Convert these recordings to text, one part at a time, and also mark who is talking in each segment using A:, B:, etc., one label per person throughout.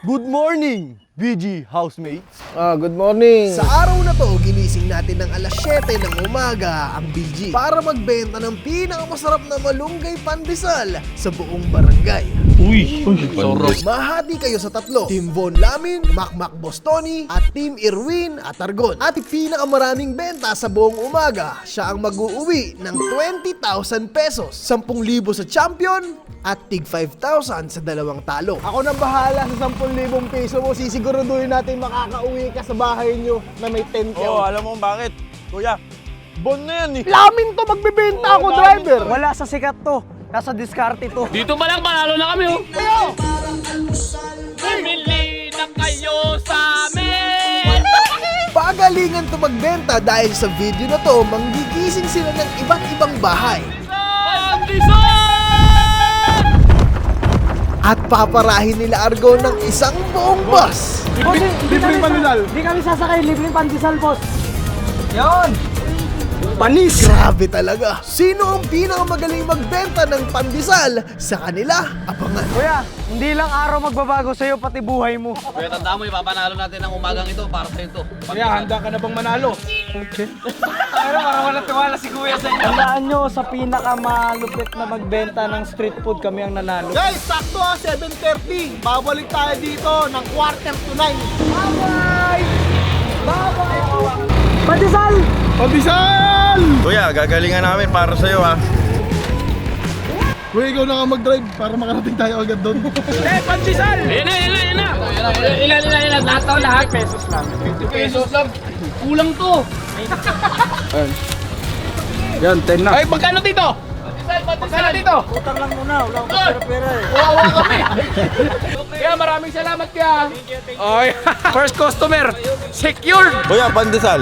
A: Good morning, BG housemates.
B: Good morning.
C: Sa araw na to, ginising natin ng alas 7 ng umaga ang BG para magbenta ng pinakamasarap na malunggay pandesal sa buong barangay.
A: Uy, sarap.
C: Mahati kayo sa tatlo, Team Von Lamin, Macmac Bostoni, at Team Irwin at Argon. At pinakamaraming benta sa buong umaga, siya ang mag-uuwi ng 20,000 pesos, 10,000 sa champion, at tig 5,000 sa dalawang talo.
B: Ako na bahala sa 10,000 piso mo. Sisiguraduhin natin makakauwi ka sa bahay nyo na may 10
A: Oo, alam mo bakit? Kuya, bon na yan eh.
B: Lamin to, magbibenta ako,
A: lamin
B: driver.
A: to.
B: Wala sa sikat to. Nasa diskarte to.
D: Dito pa lang panalo na kami, oh. Bumili na kayo sa amin!
C: Pagalingan to magbenta dahil sa video na to, manggigising sila ng iba't ibang bahay. At paparahin nila Argon ng isang buong bus.
B: Libreng pandesal. Di kami sasakay, libreng pandesal, boss. Yan. Panis.
C: Grabe talaga. Sino ang pinakamagaling magbenta ng pandesal sa kanila? Abangan.
B: Kuya, hindi lang araw magbabago sa'yo, pati buhay mo.
D: Kuya, tanda mo, ipapanalo natin ang umagang ito para sa'yo ito.
B: Kuya, handa ka na bang manalo? Okay. Pero parang walang tiwala si Kuya sa inyo. Tandaan nyo, sa pinakamalupit na magbenta ng street food, kami ang nanalo.
E: Guys, sakto 7:30. Babalik tayo dito ng 8:45.
B: Bye-bye! Bye-bye! Pandesal!
E: Pabisal!
A: Kuya, gagalingan namin para sa'yo ha.
E: Kuya, ikaw na nga mag-drive para makarating tayo agad doon.
D: Pandesal! Ayan na! Ilan? Lahat to, lahat. Pesos lang. 50 pesos lang. Kulang to.
B: Yan, 10 na.
D: Ay, magkano dito? Magkano dito?
B: Utang lang muna, wala akong pera-pera eh.
D: Wawa kami. Kaya maraming salamat kaya. Oy, first customer, secured.
A: Kuya, pandesal.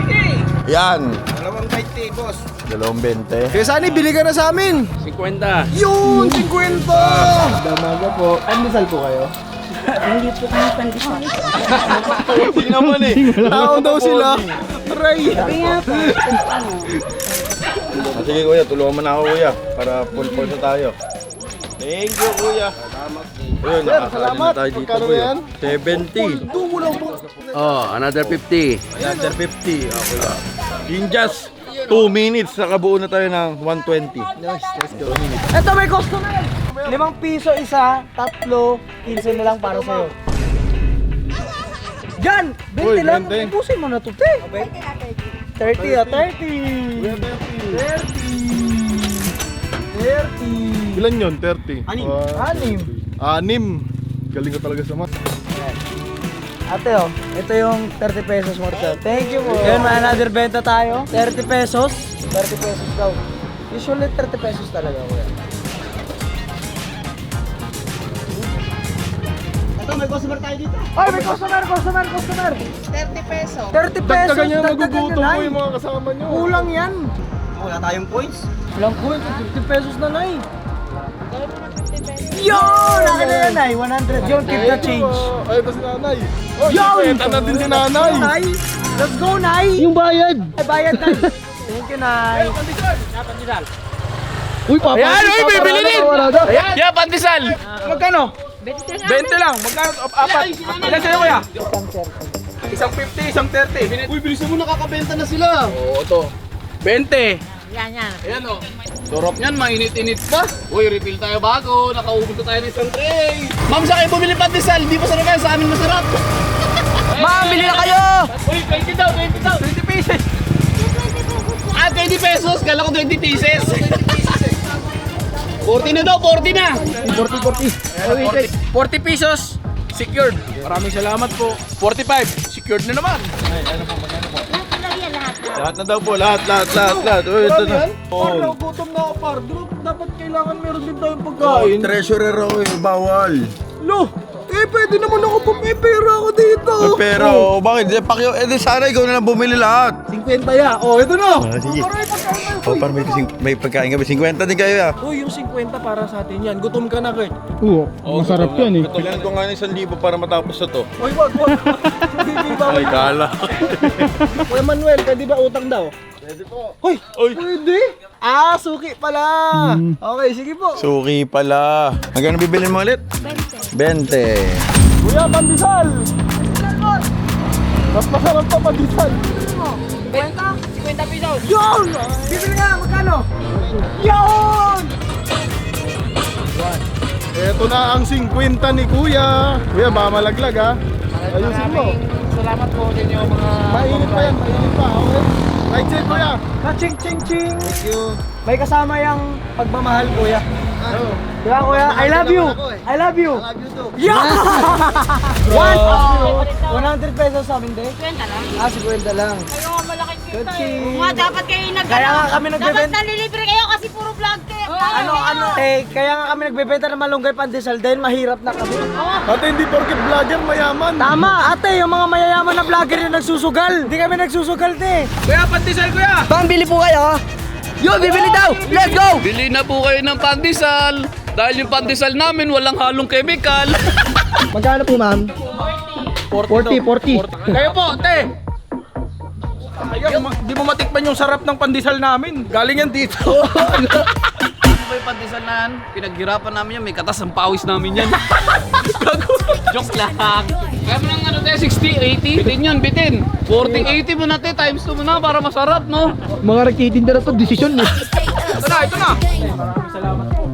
D: Sige.
A: Yan.
E: 2.20, boss.
A: 2.20.
B: Kaya Sunny, bili ka na sa amin.
D: 50.
B: Yun, 50! Damaga po. Pandesal po kayo?
F: Hindi po kami pandesal.
A: Hindi naman eh.
B: Tao daw sila. Aray!
F: Sabi nga po, ano,
A: Sige kuya, tulungan mo na ako kuya. Para full force na tayo. Thank you kuya. Ayun, nakakali na tayo dito
E: Magkano
A: kuya.
E: yan?
A: 70.
E: Doon mo lang po.
D: Oh, another 50.
A: Another 50. Okay kuya. In just 2 minutes, nakabuo na tayo ng 120.
B: Ito may customer! 5 piso isa, tatlo, 15 na lang para sa'yo. Diyan! 20
E: Uy,
B: lang,
E: 20.
B: ubusin mo na to, te. 30 ah, 30! 30!
E: Ilan yun? 30?
B: Anim.
E: 6. Galing ka talaga sa math.
B: Ate oh, ito yung 30 pesos mo ito. Thank you po. Yun, may another benta tayo. 30 pesos. 30 pesos daw. Usually 30 pesos talaga kuya.
E: Ito, may customer tayo dito.
B: Ay, may customer!
F: 30 peso.
B: 30 pesos!
E: Dagdagan niya,
B: dagdagan
E: magugutom
B: nyo,
E: mo
B: Nay.
E: yung mga kasama nyo.
B: Kulang yan.
E: Wala tayong coins.
B: Walang coins, 50 pesos na, Nay. Yun! Akin na yan, Nay. 100. Yun, keep the change.
E: Ay, ito si nanay. Oh,
B: Yun!
E: ito na din si nanay.
B: Nay! Let's go, Nay!
E: Yung bayad.
B: Ay, bayad, Nay. Thank you, Nay.
E: Uy, papa.
D: Ayan, uy, bibili din. Ayan. Yeah, pandesal. Magkano?
F: 20
D: 20 lang. Magkano? Apat. Ilan sa'yo kuya? Isang 50, isang 30.
E: Uy, bilisan mo, nakakabenta na sila.
D: Oo, to. 20.
F: Yan.
D: Ayan o. Sarap yan, mainit-init pa. Uy, refill tayo bago. Nakaubos na tayo ng isang tray. Ma'am, sa kayo bumili pandesal. Di pa sarap yan, sa amin masarap.
B: Ma'am, bili na kayo!
D: Uy, 20 daw, 20 pieces. 20 pesos. Kala ko 20 pieces. 40 na daw, 40 na. 40 pesos. Secured. Maraming salamat po. 45. Secured na naman.
A: Lahat na daw po, lahat. Uy, ito na.
E: Par, gutom na ako, par. Dapat kailangan meron din tayong pagkain.
A: Treasurer ako eh, bawal.
E: Lo, pwede naman ako pumipira ako dito.
A: Pero bakit? Pakyo, di sana ikaw na lang bumili lahat.
E: 50 ya. Oh, ito na.
A: Sige. Parang may pagkain kami. 50 din kayo ya.
E: Uy, yung 50 para sa atin yan. Gutom ka na, Kurt.
A: Masarap yan eh. Kailan ko nga ng 1,000 para matapos na to.
E: Uy, wag. Hindi ba?
A: Ay, kala.
E: Kuya Manuel, pwede ba utang daw? Pwede po. Hoy, pwede? Suki pala. Okay, sige po.
A: Suki pala. Magkano bibilin mo ulit? 20. 20.
E: Kuya, pandesal! Mas masarap pa pandesal.
F: 50 pesos.
B: Yun! Bibili nga, magkano? Yun!
E: Ito na ang 50 ni Kuya. Kuya, baka malaglag ha. Ayusin mo.
D: Salamat po sa inyo mga...
E: Mainit pa yan, mainit pa. Okay? Right check, Kuya.
B: Ka-ching, ching, ching! Thank you. May kasama yung pagmamahal, kuya. Diba, kuya? I love you! I love you! I love you too! Yeah! 100 pesos sa amin, de?
F: 50 lang.
B: 50 lang.
F: Kayo nga malaking kita
B: Good
F: eh. Nga dapat kayo
B: Kaya nga kami
F: Dapat
B: nagbebenta.
F: nalilibre kayo kasi puro vlog kayo.
B: Kaya nga kami nagbebenta ng malunggay pandesal dahil mahirap na kami.
E: Ate, hindi porket vlogger, mayaman.
B: Tama, ate, yung mga mayayaman na vlogger yung nagsusugal. Hindi kami nagsusugal, te.
D: Kuya, pandesal kuya!
B: Pambili po kayo. Yo, bibili daw. Let's go.
D: Bili na po kayo ng pandesal. Dahil yung pandesal namin walang halong chemical.
B: Magkano po, ma'am? 40.
E: Kayo po, te. Di mo matikman yung sarap ng pandesal namin. Galing yan dito.
D: Ano ba yung pandesal na yan? Pinaghirapan namin yan. May katas ang pawis namin yan. Joke lang. Kaya mo ng ano tayo, 60, 80? Bitin yun, bitin. 40, 80 mo na tayo, times 2 mo na para masarap, no?
B: Mga nagtitinda na to, desisyon eh.
E: Ito na.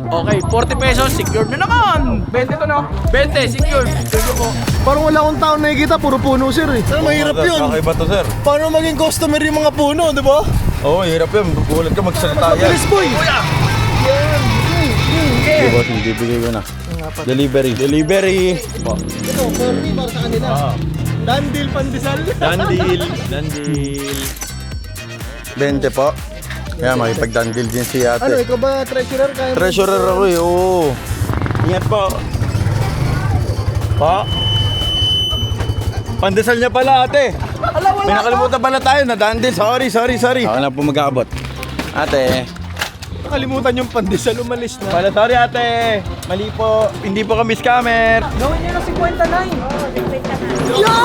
E: Okay, 40 pesos, secured na naman. 20 to, no? 20, secured. Thank you po. Parang wala akong taon nakikita, puro puno, sir eh. Mahirap yun.
A: Kakaiba to, sir.
E: Paano maging customer yung mga puno, di ba?
A: Oo, hirap yun. Bubulat ka magsalita yan.
E: Bilis, boy.
A: Okay, boss, bibigay ko na. Delivery.
E: Ito, 40 para sa kanila. Dandil pandesal.
A: Dandil. 20 po. Kaya makipag-dandil din si ate.
E: Ano, ikaw ba treasurer? Kaya mo-
A: Treasurer ako eh, oo. Ingat po. Pa? Pandesal niya pala ate. May nakalimutan pala tayo na dandil. Sorry. Ako na po mag-aabot. Ate.
E: Nakalimutan yung pandesal, umalis na.
A: Pala, sorry ate. Mali po. Hindi po kami scammer.
B: Gawin niyo na 59. Yo!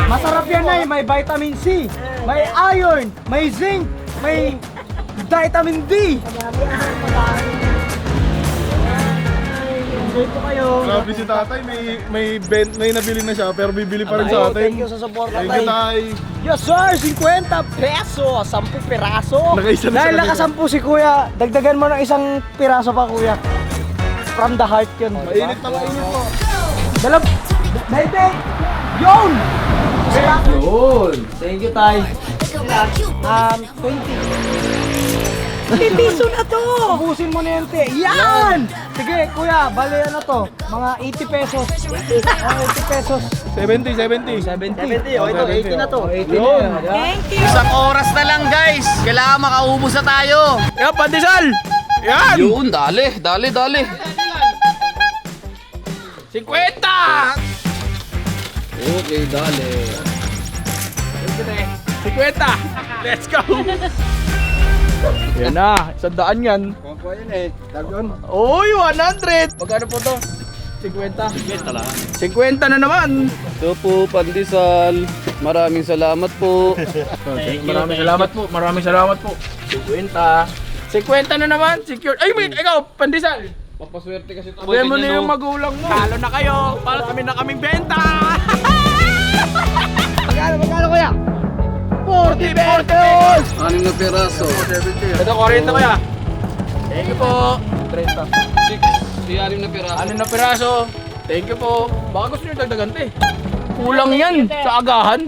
B: Masarap yan ay, may vitamin C, may iron, may zinc, may vitamin D. Enjoy po kayo.
E: Grabe si tatay, may nabili na siya pero bibili pa rin sa atin.
B: Thank you sa support,
E: Thank you, tay.
B: Yes sir, 50 pesos, 10 piraso.
E: Nakaisa na
B: Dahil
E: sa
B: nakasampu si kuya, dagdagan mo ng isang piraso pa kuya. From the heart yun.
E: Mainit na mainit po.
B: Daite! Yun! Yun! Thank you, Tay. 20. Piso na to! Ubusin mo na yan, te. Yan! Sige, kuya, bali ano to? Mga 80 pesos. 80 pesos.
E: 70.
B: 70. O, ito, 80 na to. 80 na
E: Yun.
B: yan.
F: Thank you.
D: Isang oras na lang, guys. Kailangan makaubos na tayo.
E: Yan, pandesal! Yan!
D: Yun, dali. 50! Okay, dali.
E: 50! Let's go! Yan na, 100 yan. Uy, 100! Magkano po to? 50 lang. 50 na naman.
D: Ito po, pandesal. Maraming salamat po.
E: Maraming salamat po. 50 na naman, secure. Ay, wait, ikaw, pandesal.
D: Papaswerte kasi ito.
E: Sabihan mo na yung magulang mo. Talo na kayo, para kami na kaming benta. Magkano kuya? 40 pesos!
D: 6 na peraso.
E: Ito, 40 kuya. Thank you po. 30.
D: 6 na peraso.
E: 6 na piraso. Thank you po. Baka gusto nyo dagdagan te. Kulang yan sa agahan.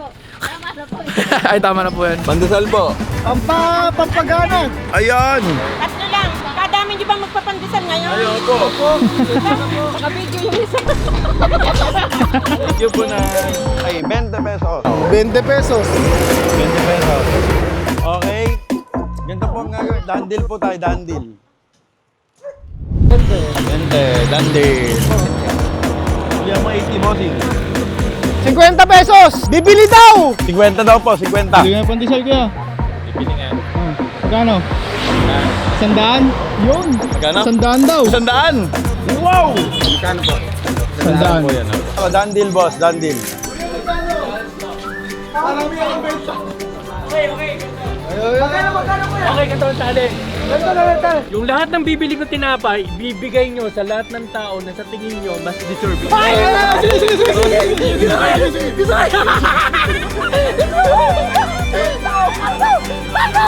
E: Ay, tama na po yan.
A: Pandesal po.
E: Pampagana.
A: Ayan.
F: Tatlo lang. Kadami niyo bang magpapandesal ngayon?
E: Ayun po.
F: Nakabidyo yung isa.
A: Thank you po na. Ay, 20 pesos.
E: 20 pesos.
A: 20 pesos. Okay. Ganito po nga. Dandil po tayo, dandil. 20. Dandil. Hindi mo 80 bossing.
E: 50 pesos! Bibili daw!
A: 50 daw po, 50.
E: Bibili nga pandesal kuya. Bibili nga. Magkano? 100? Yun!
A: Magkano?
E: 100 daw!
A: 100! Wow! Magkano po?
E: 100
A: po yan. Dandil boss, dandil.
B: Magkano kuya?
E: Okay, ganito ang tali.
B: Ganito.
E: Yung lahat ng bibili ko tinapay, bibigay nyo sa lahat ng tao na sa tingin nyo mas deserving.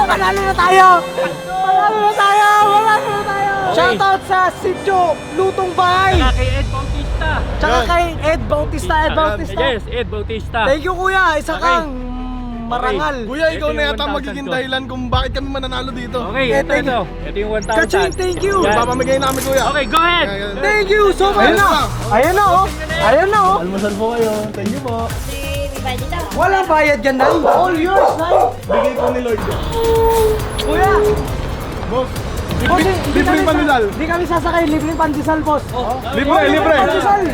B: Panalo na tayo! Shoutout sa Sidjo, Lutong Bahay!
E: Saka kay Ed Bautista.
B: Tsaka kay Ed Bautista.
E: Yes, Ed Bautista.
B: Thank you kuya, isa kang marangal.
E: Kuya, ikaw na yata
C: magiging dahilan kung bakit kami mananalo dito.
E: Okay, ito. Ito yung 1,000.
B: Kaching, thank you!
E: Yan.
C: Papamigay namin kuya.
E: Okay, go ahead!
B: Thank you so much! Ayan na oh!
C: Almasal po kayo. Thank you po.
B: Walang bayad yan, Nay! All yours, Nay!
C: Bigay po ni Lord.
B: Kuya!
C: Boss,
B: Boss,
C: libreng pandesal.
B: Hindi kami sasakay, libreng pandesal, boss.
C: Libre.
B: Pandesal!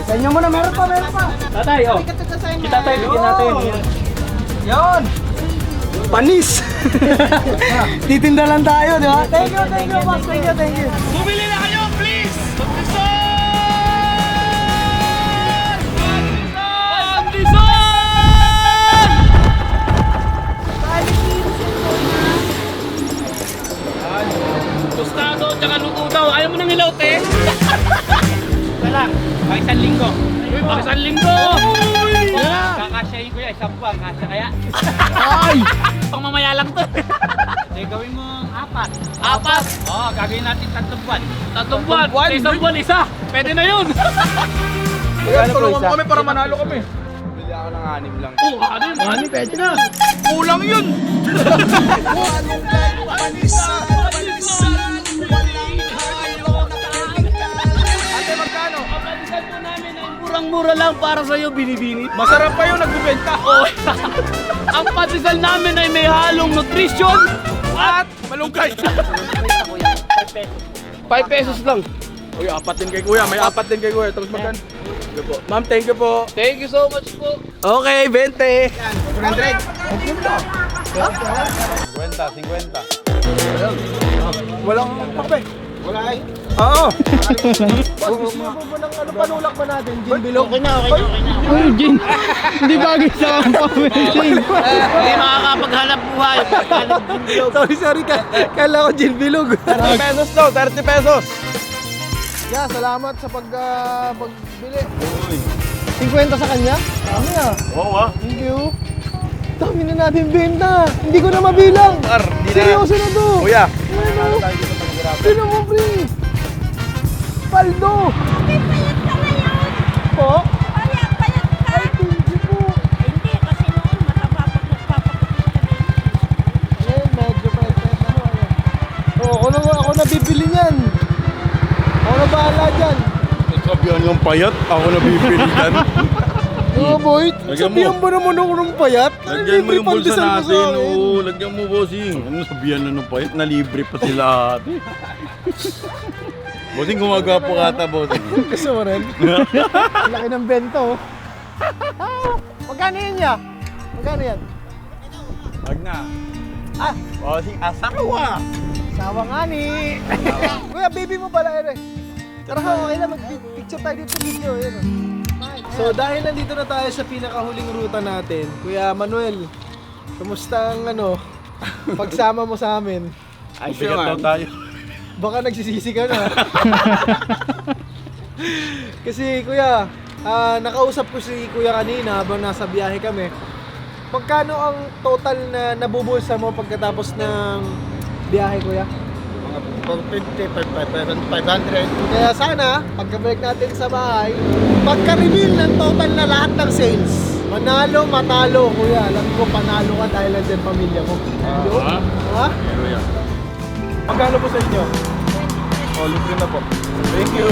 B: Sa inyo muna, meron pa.
E: Tatay, oh. Kita tayo, bigyan natin.
B: Yon! Panis! Titinda lang tayo, di ba? Thank you, boss. Thank you.
E: Bumili na kayo, please! Tostado, tsaka luto daw. Ayaw mo nang ilaw, te? Isa lang, baka isang linggo. Uy, baka isang linggo! Kakasyahin ko yan, isang buwan. Kasya kaya? Ay! Pang mamaya lang to. Hindi, gawin mo 4. 4? Oo, gagawin natin 3 buwan. 3 buwan? Sa isang buwan, isa. Pwede na yun.
C: Tulungan mo kami para manalo kami.
A: Bili ako ng 6 lang.
E: Oo, ano?
C: Pwede na.
E: Kulang yun.
C: Ate, magkano?
E: Kapalisan po namin ay murang-mura lang para sa'yo, binibini.
C: Masarap pa yung nagbibenta.
E: Oo. Ang patisal namin ay may halong nutrition at
C: Malunggay.
E: 5 pesos lang.
C: Uy, 4 din kay kuya. May 4 din kay kuya. Tapos magkano? Thank you po. Ma'am, thank you po.
E: Thank you so much po.
C: Okay, 20.
A: 50.
C: Walang kape.
A: Wala ay.
C: Oo. Gusto mo ng ano panulak ba natin? Gin bilog?
F: Okay na.
E: Hindi bagay sa pamilya.
D: Hindi makakapaghanap buhay.
C: Sorry. Kala ko gin bilog.
A: 30 pesos daw, 30 pesos.
C: Yeah, salamat sa pagbili. 50 sa kanya? Dami ah.
A: Oo
C: Thank you. Dami na natin benta. Hindi ko na mabilang. Seryoso na to.
A: Kuya.
C: Ano? Sino mo, pre? Paldo.
F: Payat ka ngayon.
C: Po?
F: Payat ka.
C: Ay, thank you po.
F: Hindi, kasi noon mataba pag nagpapakapit ka din.
C: Ngayon, medyo pwede. Ako na bibili niyan. Ako na bahala dyan.
A: Sabihan yung payat, ako na bibili dyan.
C: Oo, boy.
A: Lagyan mo.
C: Sabihan ba naman ako ng payat?
A: Lagyan mo yung bulsa
C: Pandesal mo sa
A: natin.
C: akin.
A: Oo, lagyan mo, bossing. Ano sabihan na ng payat? Nalibre pa sila ate. Bossing, gumagawa po kata, bossing.
C: Gusto mo rin? Laki ng bento. Magkano yun niya? Magkano yan?
A: Wag na.
C: Ah,
A: Bossing, asawa.
C: sawa nga ni. Kuya, baby mo pala yun eh. Tara ka, okay lang. Mag-picture tayo dito video. Yun, oh. So dahil nandito na tayo sa pinakahuling ruta natin, Kuya Manuel, kumusta ang pagsama mo sa amin?
A: Bigat daw tayo.
C: Baka nagsisisi ka na. Kasi kuya, nakausap ko si kuya kanina habang nasa biyahe kami. Magkano ang total na nabubulsa mo pagkatapos ng biyahe kuya?
A: 500.
C: Kaya sana, pagkabalik natin sa bahay, pagka-reveal ng total na lahat ng sales, manalo, matalo kuya. Alam ko panalo ka dahil nandiyan pamilya mo. Ha? Magkano po sa inyo?
A: Oh, libre na po.
C: Thank you.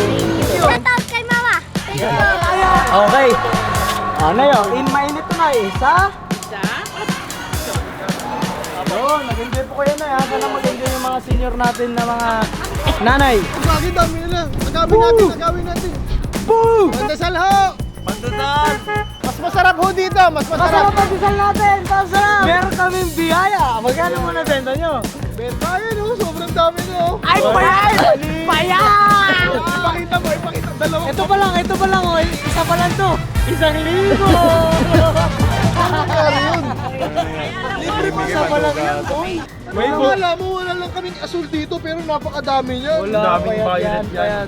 F: Shoutout kay mama. Thank you po.
B: Okay. Ano yun? In mainit na isa. Ano, nag-enjoy po kayo na. Sana mag-enjoy yung mga senior natin na mga nanay.
C: Bagay, dami na. Agawin natin. Boom! Pandesal ho!
A: Pandesal!
C: Mas masarap ho dito. Mas
B: Masarap
C: masarap.
B: ang disal natin. Masarap. Meron kaming biyaya. Magkano mo na benta nyo?
C: Benta yun oh. Sobrang dami na oh.
B: Ay, payat! Payat!
C: Ipakita mo. Dalawa.
B: Ito pa lang. Oh. Isa pa lang to. 1,000.
C: Libre pa sa lang yan, boy. May wala mo, wala lang kaming asul dito pero napakadami niya.
B: Wala, bayad yan.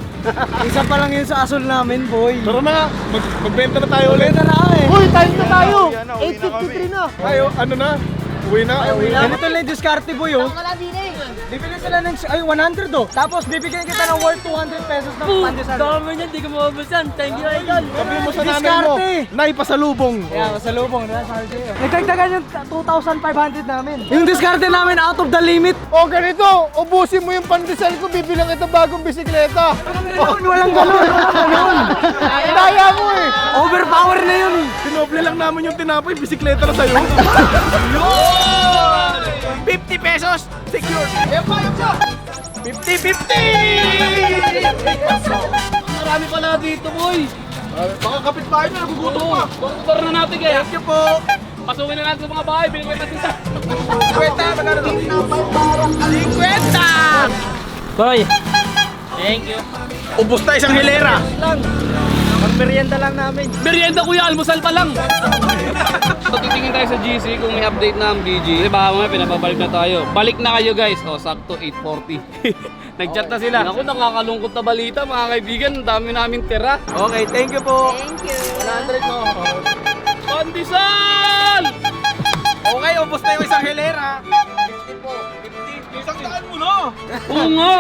B: Isa pa lang yun sa asul namin, boy.
C: Tara na, magbenta na tayo ulit.
B: Benta na kami.
C: Uy, time na tayo.
A: Uwi na, uwi na
C: 8:53 na. Tayo, ano na? Uwi na.
B: Ganito lang yung diskarte, boy, oh. Bibigyan sila ng 100 oh. Tapos bibigyan kita ng worth 200 pesos ng pandesal.
E: Dami niyan, di ka mababasan. Thank you, Idol.
C: Sabi mo sa nanay mo,
B: Diskarte.
C: Nay, pasalubong.
B: Kaya masalubong, diba? Sabi sa'yo. Nagdagdagan yung 2,500 namin. Yung diskarte namin out of the limit.
C: O ganito, ubusin mo yung pandesal ko, bibilang ito bagong bisikleta.
B: Walang ganun.
C: Daya mo eh.
B: Overpower na yun.
C: Sinoble lang namin yung tinapay, bisikleta na sa'yo. 50 pesos, secure. Yan pa. 50-50!
D: Marami pala dito, boy.
C: Mga kapitbahay na, nagugutom pa.
D: Tutor na natin kaya. Thank you po. Pasukin na natin sa mga bahay, binigyan natin sa...
C: 50, magkano to? 50!
E: Boy. Thank you.
C: Ubus na isang hilera.
B: Pag-merienda lang namin.
D: Merienda kuya, almusal pa lang. So titingin tayo sa GC kung may update na ang BG. Diba mga pinapabalik na tayo. Balik na kayo guys. O sakto 8:40. Nag-chat na sila. Ako nakakalungkot na balita mga kaibigan. Ang dami namin tira.
B: Okay, thank you po.
F: Thank you.
B: 100 mo.
D: Pandesal!
C: Okay, ubus na yung isang hilera. 50 po. 50. Isang daan mo na.
D: Oo nga.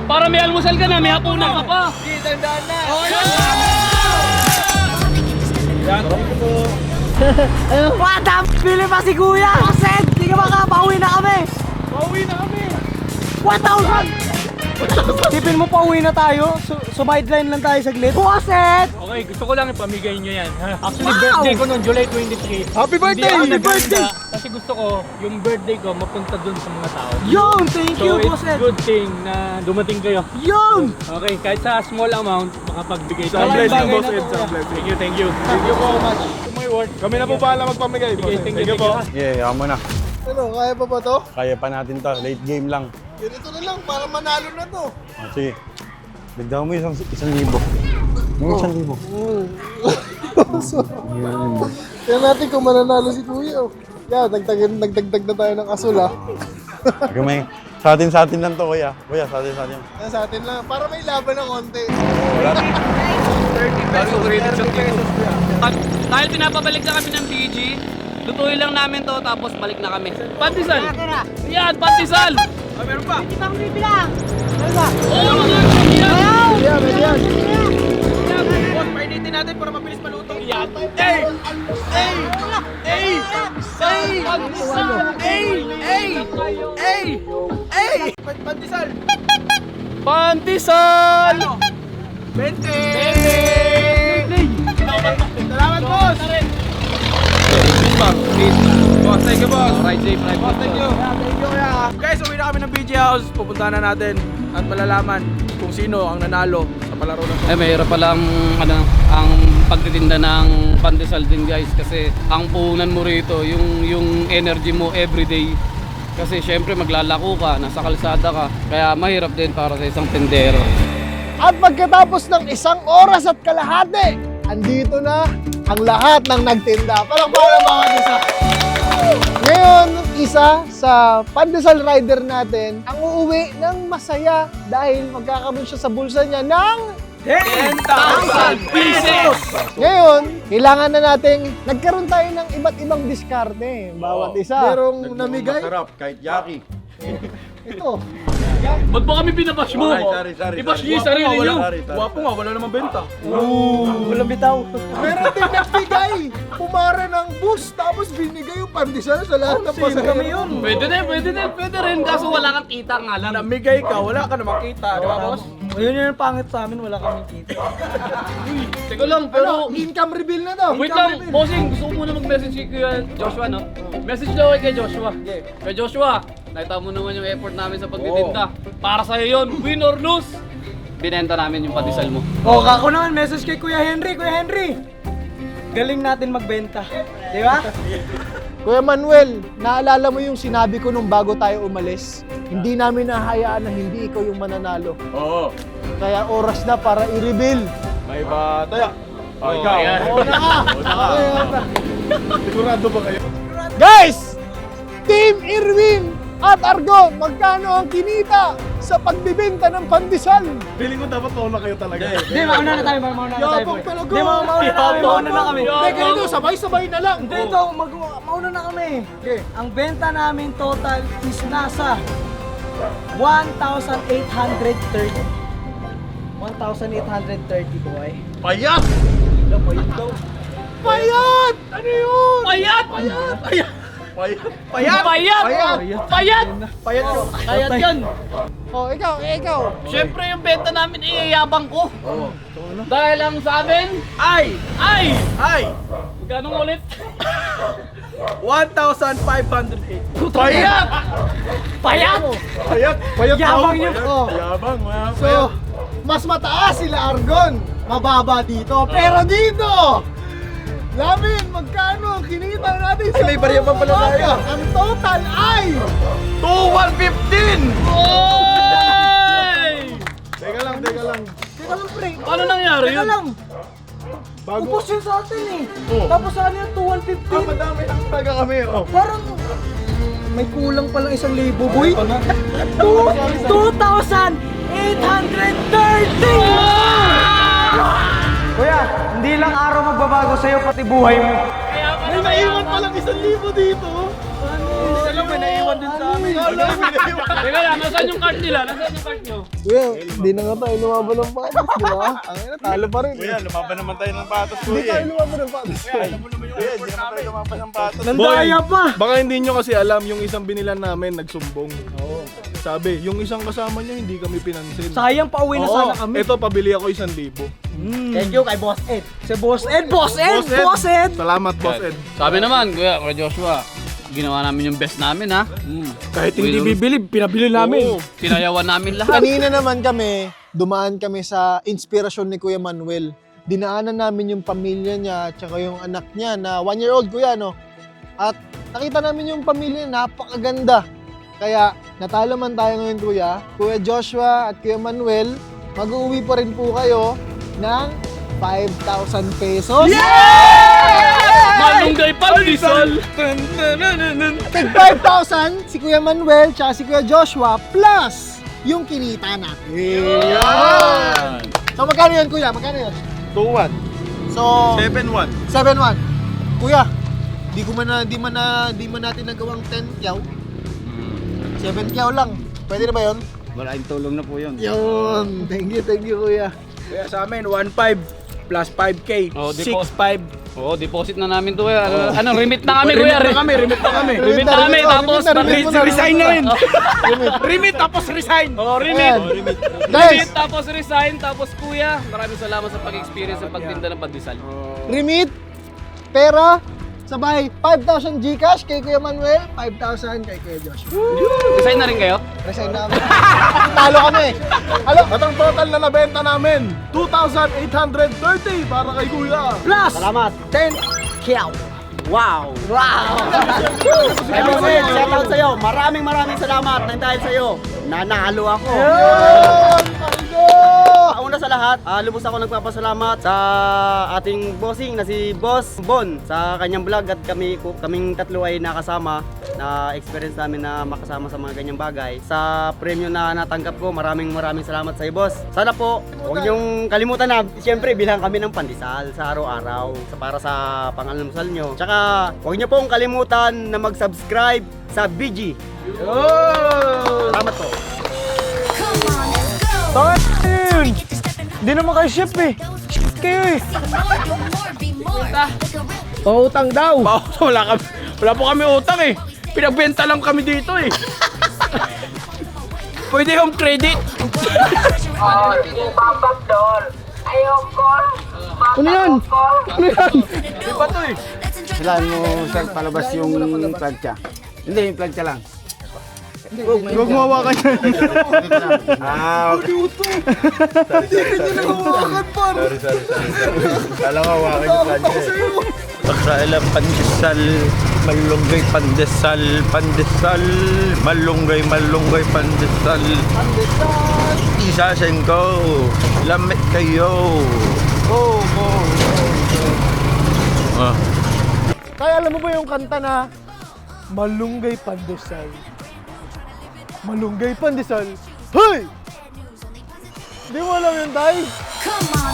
D: Para may almusal ka na, may hapunan ka pa.
C: Isang daan na.
B: What the f***? Bili pa si Kuya! Kaset! Di ka makapauwi na kami!
C: Pauwi na kami.
B: 1,000! Tipin mo pauwi na tayo? Sumideline lang tayo saglit. Kaset!
E: Okay, gusto ko lang ipamigay nyo yan. Ha? Actually, birthday ko noon, July 23.
C: Happy birthday!
E: Hindi ako
C: Happy
E: naghanda kasi gusto ko yung birthday ko mapunta dun sa mga tao.
B: Yun! Thank you,
E: So it's
B: Kaset!
E: good thing na dumating kayo.
B: Yun!
E: Okay, kahit sa small amount, makapagbigay
C: Sa
E: tayo.
C: blessing,
B: bagay
C: boss
B: na
C: Ed.
B: to,
C: Sa
B: kuya.
C: blessing.
E: Thank you, thank you.
C: Thank you so much. To my work. Kami na po bahala magpamigay. boss Ed.
E: Thank you
C: po.
E: ha.
A: Yeah, yaman na.
C: Ano, kaya pa ba to?
A: Kaya pa natin to. Late game lang.
C: Ganito na lang, para manalo na to.
A: Sige. Dagdagan mo isang libo. Yung 1,000.
C: Kaya natin kung mananalo si Kuya. Yan, nagdagdag na tayo ng asul ha.
A: May sa atin lang to, kuya. Kuya, sa atin.
C: Yan sa atin lang, para may laban ng konti.
D: Dahil pinapabalik na kami ng BG, lutuin lang namin to tapos balik na kami. Pandesal! Yan, pandesal!
C: Meron pa.
F: Di ba akong bibilang?
D: Oo, mga yan!
C: Yan.
D: Boss, painitin natin para mabilis maluto. Yan!
C: Pandesal.
D: Pandesal!
C: 20! Salamat, boss! Boss, thank you, boss.
D: Ride safe, ride
C: Boss, thank you. Thank you, kuya. Guys, uwi na kami ng BG House. Pupuntahan na natin at malalaman kung sino ang nanalo sa palaro na to.
D: Eh, mahirap pala ang pagtitinda ng pandesal din guys kasi ang puhunan mo rito, yung energy mo everyday. Kasi syempre maglalako ka, nasa kalsada ka, kaya mahirap din para sa isang tendero.
C: At pagkatapos ng 1 oras at kalahati, andito na ang lahat ng nagtinda. Palakpakan mga isa. Ngayon, isa sa pandesal rider natin ang uuwi ng masaya dahil magkakaroon siya sa bulsa niya ng
D: 10,000 pesos!
C: Ngayon, kailangan na nating nagkaroon tayo ng iba't ibang diskarte. Bawat isa. Merong namigay.
A: Masarap, kahit yaki.
C: Ito.
D: Ba't ba kami binabash mo?
A: Sorry.
D: I-bash niyo yung sarili niyo.
C: Guwapo nga, wala namang benta.
B: Walang bitaw.
C: Meron din nagbigay. Pumara ng bus, tapos binigay yung pandesal sa lahat ng pasahero.
B: yun?
D: Pwede rin, kaso wala kang kita nga lang.
C: Namigay ka, wala ka namang kita. Di ba, boss?
B: Yun yung pangit sa amin, wala kaming kita.
D: Teka lang,
C: Pero
D: pero...
C: income reveal na to.
D: Wait lang, bossing, gusto ko muna mag-message kay Kuya Joshua, no? Message daw kay Joshua. Kay Joshua, nakita mo naman yung effort namin sa pagtitinda. Para sa'yo yun, win or lose, binenta namin yung pandesal mo.
B: O, ako naman, message kay Kuya Henry. Kuya Henry! Galing natin magbenta. Di ba?
C: Kuya Manuel, naalala mo yung sinabi ko nung bago tayo umalis? Hindi namin nahayaan na hindi ikaw yung mananalo.
A: Oo.
C: Kaya oras na para i-reveal.
A: May bataya.
C: Oo na ka! Oo na ka! Sigurado ba kayo? Guys! Team Irwin at Argon, magkano ang kinita sa pagbibenta ng pandesal? Feeling ko dapat mauna kayo talaga.
B: Hindi, mauna na tayo, mauna na tayo.
C: Yabang talaga.
B: Hindi, mauna na kami.
C: Hindi, ganito, sabay-sabay na lang.
B: Hindi, ito, mauna na kami.
C: Okay.
B: Ang benta namin total is nasa 1,830. 1,830 boy.
A: Payat!
C: Payat! Ano yun?
E: Payat!
C: Payat!
A: Payat!
E: Payat! Payat!
C: Payat ko.
E: Payat yan!
C: Oh, ikaw.
E: Siyempre yung benta namin iyayabang ko. Dahil ang sa amin ay! Magkano ulit?
C: 1,508.
A: Payat!
E: Payat!
C: Payat
B: Yabang
C: daw.
B: yun.
A: Yabang,
C: So, mas mataas sila Argon, mababa dito. Pero dito, Lamin, magkano ang kinita natin sa
A: may bariya pa pala tayo.
C: Ang total ay
A: 2,115!
E: Oy!
C: Teka lang.
B: Teka lang, pre.
E: Ano nangyari
B: Teka
E: yun?
B: lang.
C: Bago.
B: Ubus yun sa atin eh.
A: Oh.
B: Tapos sa akin yung 2,150.
C: Madami lang talaga kami. Oh.
B: Parang may kulang palang 1,000, boy. 2,830! Kuya, hindi lang araw magbabago sa'yo, pati buhay mo.
C: May naiwan palang 1,000 dito.
B: Alam mo, naiwan din sa amin.
E: Teka lang, nasaan yung card nila? Nasaan yung card nyo?
C: Kuya, hindi na nga tayo lumaban ng patas, di ba? Ang ina, talo pa rin.
A: Kuya, lumaban naman tayo ng patos,
C: Hindi
A: kuya.
C: tayo lumaban ng patas.
A: Kuya, hindi naman tayo lumaban ng patos.
B: Nandaya pa.
G: Baka hindi nyo kasi alam, yung isang binilan namin nagsumbong. Sabi, yung isang kasama niya hindi kami pinansin.
B: Sayang, pauwi na sana kami.
G: Ito, pabili ako 1,000.
B: Thank you kay Boss Ed. Si Boss Ed, Boss Ed!
G: Salamat, Boss Ed.
E: Sabi naman, Kuya Joshua, ginawa namin yung best namin ha.
G: Kahit hindi bibili, pinabili namin.
E: Oo, sinayawan namin lahat.
C: Kanina naman kami, dumaan kami sa inspirasyon ni Kuya Manuel. Dinaanan namin yung pamilya niya at saka yung anak niya na 1-year-old kuya, no? At nakita namin yung pamilya, napakaganda. Kaya natalo man tayo ngayon kuya, Kuya Joshua at Kuya Manuel, mag-uwi pa rin po kayo ng 5,000 pesos.
E: Malunggay pandesal!
C: Tig 5,000 si Kuya Manuel tsaka si Kuya Joshua plus yung kinita natin.
A: Yan!
C: So magkano yun kuya? Magkano yun?
A: 2-1.
C: So
A: 7-1.
C: 7-1. Kuya, di man natin nagawang 10 kyaw. 7 kyaw lang. Pwede na ba yun?
D: Malaking tulong na po yun.
C: Yun. Thank you kuya.
G: Kaya sa amin, 1,500 plus 5K.
E: Oh,
G: 6,500.
E: Oo, deposit na namin to. Ano, remit na kami, Kuya.
G: Remit na kami.
E: Remit na kami,
C: Remit
E: tapos
C: na, remit na.
G: Resign na rin. Remit tapos resign.
E: Oh,
C: Ayan.
E: remit,
C: Guys,
E: tapos resign, tapos Kuya, maraming salamat sa pag-experience sa pagtinda ng pandesal.
C: remit, pera, sabay 5,000 Gcash kay Kuya Manuel, 5,000 kay Kuya Joshua.
E: Resign na rin kayo?
C: Resign na kami. Talo kami.
G: At ang total na nabenta namin, 2,830 para kay Kuya.
B: Plus, salamat, 10 kyaw. Wow!
H: Shout out sa'yo. Maraming salamat ng dahil sa'yo. Nanalo ako. Una sa lahat, lubos ako nagpapasalamat sa ating bossing na si Boss Bon sa kanyang vlog at kaming tatlo ay nakasama na experience namin na makasama sa mga ganyang bagay. Sa premyo na natanggap ko, maraming salamat sa iyo, boss. Sana po, huwag niyong kalimutan na, siyempre, bilang kami ng pandesal sa araw-araw para sa pangalmusal nyo. Tsaka, huwag niyo pong kalimutan na mag-subscribe sa BG. Salamat po.
B: Hindi naman kayo chef eh. Kayo eh.
G: Utang daw. Wala po kami utang eh. Pinagbenta lang kami dito eh. Pwede yung credit.
C: Ano yan?
H: Kailangan mo sa palabas yung plancha. Hindi, yung plancha lang.
C: Huwag mo hawakan yan.
A: Sorry. Kala ko hawakin yung plan niya eh. Pakraila pandesal, malunggay pandesal, malunggay pandesal. Isasin ko, lamit kayo.
C: Kaya alam mo ba yung kanta na Malunggay Pandesal? Malunggay Pandesal. Hoy! Di mo alam yun, Tay?
F: Come on.